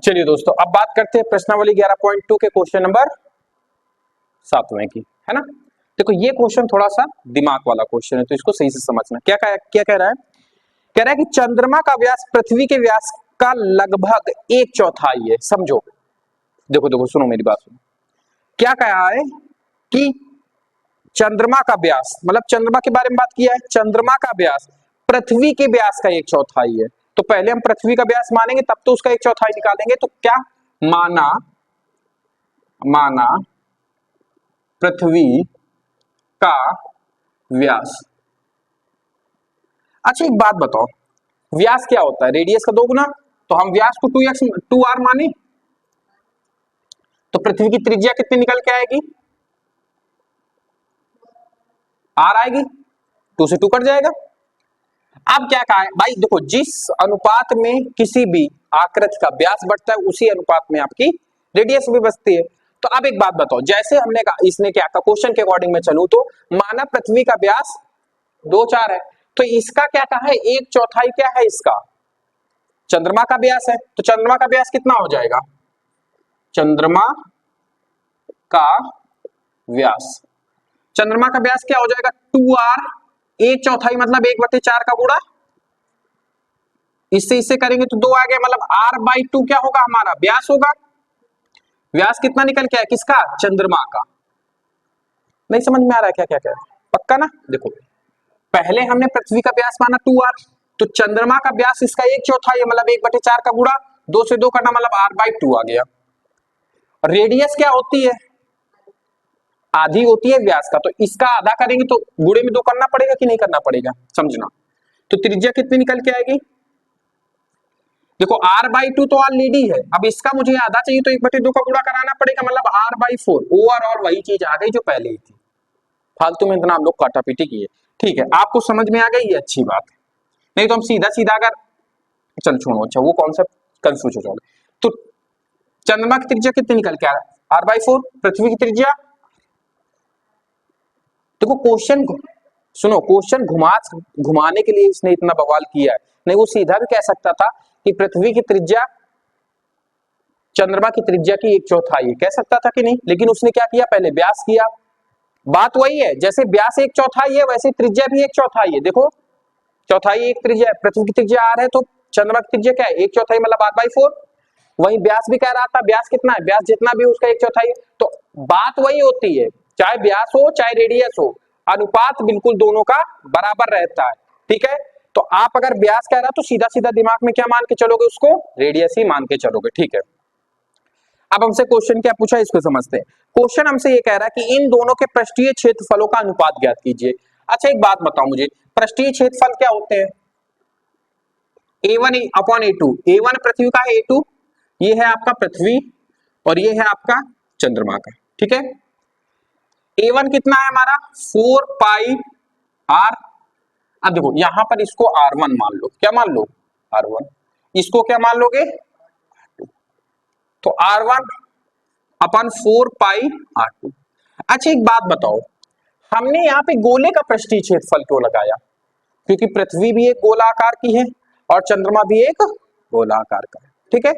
चलिए दोस्तों, अब बात करते हैं प्रश्नावली 11.2 के क्वेश्चन नंबर 7वें की, है ना। देखो ये क्वेश्चन थोड़ा सा दिमाग वाला क्वेश्चन है, तो इसको सही से समझना। क्या कह रहा है? कह रहा है कि चंद्रमा का व्यास पृथ्वी के व्यास का लगभग 1/4 है। समझो, देखो देखो सुनो मेरी बात सुनो। क्या कहा है कि चंद्रमा का व्यास, मतलब चंद्रमा के बारे में बात किया है। चंद्रमा का व्यास पृथ्वी के व्यास का 1/4 है। तो पहले हम पृथ्वी का व्यास मानेंगे, तब तो उसका 1/4 निकालेंगे। तो क्या माना पृथ्वी का व्यास। अच्छा एक बात बताओ, व्यास क्या होता है? रेडियस का 2 गुना। तो हम व्यास को 2r माने, तो पृथ्वी की त्रिज्या कितनी निकल के आएगी? r आएगी, 2 से 2 कट जाएगा। अब क्या कहा है भाई, देखो जिस अनुपात में किसी भी आकृति का व्यास बढ़ता है, उसी अनुपात में आपकी रेडियस भी बढ़ती है। तो अब एक बात बताओ, जैसे हमने कहा, इसने क्या कहा, क्वेश्चन के अकॉर्डिंग में चलूं तो माना पृथ्वी का व्यास 2,4 है, तो इसका क्या कहा है? 1/4 क्या है इसका? चंद्रमा का व्यास है। तो चंद्रमा का व्यास कितना हो जाएगा? चंद्रमा का व्यास, चंद्रमा का व्यास क्या हो जाएगा? 2r। 1/4 मतलब 1/4 का गुणा, इससे करेंगे तो 2 आ गया, मतलब r/2 क्या होगा? हमारा व्यास होगा। व्यास कितना निकल के आया? किसका? चंद्रमा का। नहीं समझ में आ रहा है क्या क्या क्या? पक्का ना? देखो पहले हमने पृथ्वी का व्यास माना 2r, तो चंद्रमा का व्यास इसका 1/4 है, मतलब 1/4 का गुणा, 2 से 2 करना, मतलब r/2 आ गया। रेडियस क्या होती है? आधी होती है व्यास का, तो इसका आधा करेंगे तो गुणे में 2 करना पड़ेगा कि नहीं करना पड़ेगा? समझना। तो त्रिज्या कितनी निकल के आएगी? देखो r/2 तो ऑलरेडी है, अब इसका मुझे आधा चाहिए, तो 1/2 का गुणा कराना पड़ेगा, मतलब r/4। ओवरऑल वही चीज आ गई जो पहले ही थी। फालतू में इतना हम लोग काटापीटी किए। ठीक है, आपको समझ में आ गई, ये अच्छी बात है। नहीं तो हम सीधा सीधा अगर, चल छोड़ो, अच्छा वो कॉन्सेप्ट कंफ्यूज हो जाओगे। तो चंद्रमा की त्रिज्या कितनी निकल के आ रहा है? r/4। पृथ्वी की त्रिज्या, देखो क्वेश्चन सुनो, क्वेश्चन घुमाने के लिए इसने इतना बवाल किया है। नहीं वो सीधा भी कह सकता था कि पृथ्वी की त्रिज्या चंद्रमा की त्रिज्या की 1/4 है, कह सकता था कि नहीं, लेकिन उसने क्या किया? पहले व्यास किया। बात वही है, जैसे व्यास 1/4 है, वैसे त्रिज्या भी 1/4 है। देखो चौथाई एक त्रिज्या है, पृथ्वी की त्रिज्या r है, तो चंद्रमा की त्रिज्या क्या है? 1/4, मतलब r/4। वही व्यास भी कह रहा था, व्यास कितना है? व्यास जितना भी उसका 1/4 है। तो बात वही होती है, चाहे व्यास हो चाहे रेडियस हो, अनुपात बिल्कुल दोनों का बराबर रहता है। ठीक है, तो आप अगर व्यास कह रहा तो सीधा सीधा दिमाग में क्या मान के चलोगे? उसको रेडियस ही मान के चलोगे। ठीक है, अब हमसे क्वेश्चन क्या पूछा, इसको समझते हैं। क्वेश्चन हमसे ये कह रहा है कि इन दोनों के पृष्ठीय क्षेत्रफलों का अनुपात ज्ञात कीजिए। अच्छा एक बात बताओ मुझे, पृष्ठीय क्षेत्रफल क्या होते हैं? A1/A2। A1 पृथ्वी का है, A2 ये है आपका पृथ्वी, और ये है आपका चंद्रमा का। ठीक है, A1 कितना है हमारा? 4πr। अब देखो यहां पर इसको R1 मान लो। क्या मान लो? R1। इसको क्या मान लोगे? तो R1/4πr2। अच्छा एक बात बताओ, हमने यहाँ पे गोले का पृष्ठीय क्षेत्रफल क्यों लगाया? क्योंकि पृथ्वी भी एक गोलाकार की है और चंद्रमा भी एक गोलाकार का है। ठीक है,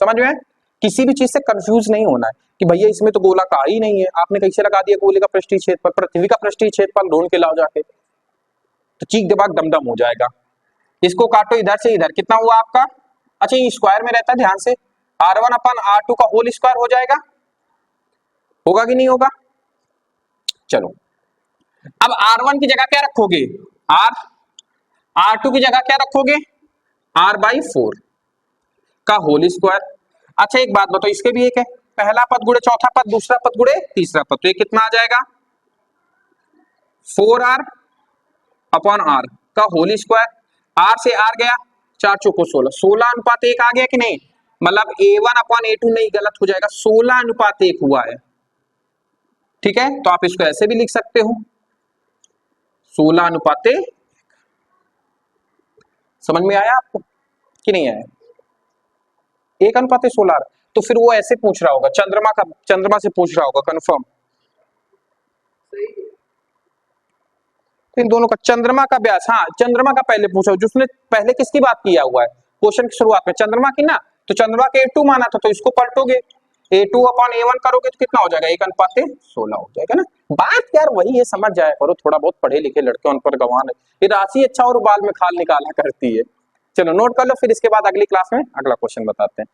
समझ में? किसी भी चीज से कंफ्यूज नहीं होना है कि भैया इसमें तो गोलाकार ही नहीं है, आपने कैसे लगा दिया गोले का पृष्ठीय क्षेत्रफल? पृथ्वी का पृष्ठीय क्षेत्रफल ढूंढ के लाओ जाके, तो चीख दिमाग दमदम हो जाएगा। इसको काटो इधर से इधर, कितना हुआ आपका? अच्छा ये स्क्वायर में रहता है, ध्यान से, R1/R2 का होल स्क्वायर हो जाएगा, होगा कि नहीं होगा? चलो अब R1 की जगह क्या रखोगे? R2 की जगह क्या रखोगे? r/4 का होल स्क्वायर। अच्छा एक बात बताओ, इसके भी एक है, पहला पद गुणे चौथा पद, दूसरा पद गुणे तीसरा पद, तो ये कितना आ जाएगा? 4r/r का होल स्क्वायर। r से r गया, 4 चौको 16, 16:1 आ गया कि नहीं? मतलब A1/A2 नहीं, गलत हो जाएगा, 16:1 हुआ है। ठीक है, तो आप इसको ऐसे भी लिख सकते हो, 16:1। समझ में आया आपको कि नहीं आया? 1:16। तो फिर वो ऐसे पूछ रहा होगा, चंद्रमा से पूछ रहा होगा कंफर्म। इन दोनों का चंद्रमा का व्यास, हाँ चंद्रमा का पहले पूछा, जिसने पहले किसकी बात किया हुआ है क्वेश्चन की शुरुआत में? चंद्रमा की ना। तो चंद्रमा के A2 माना था, तो इसको पलटोगे, A2 अपॉन A1 करोगे तो कितना हो जाएगा, 1:16 हो जाएगा ना। बात यार वही है, समझ जाया करो, थोड़ा बहुत पढ़े लिखे लड़के उन पर गवान है, ये राशि अच्छा और बाल में खाल निकाला करती है। चलो नोट कर लो, फिर इसके बाद अगली क्लास में अगला क्वेश्चन बताते हैं।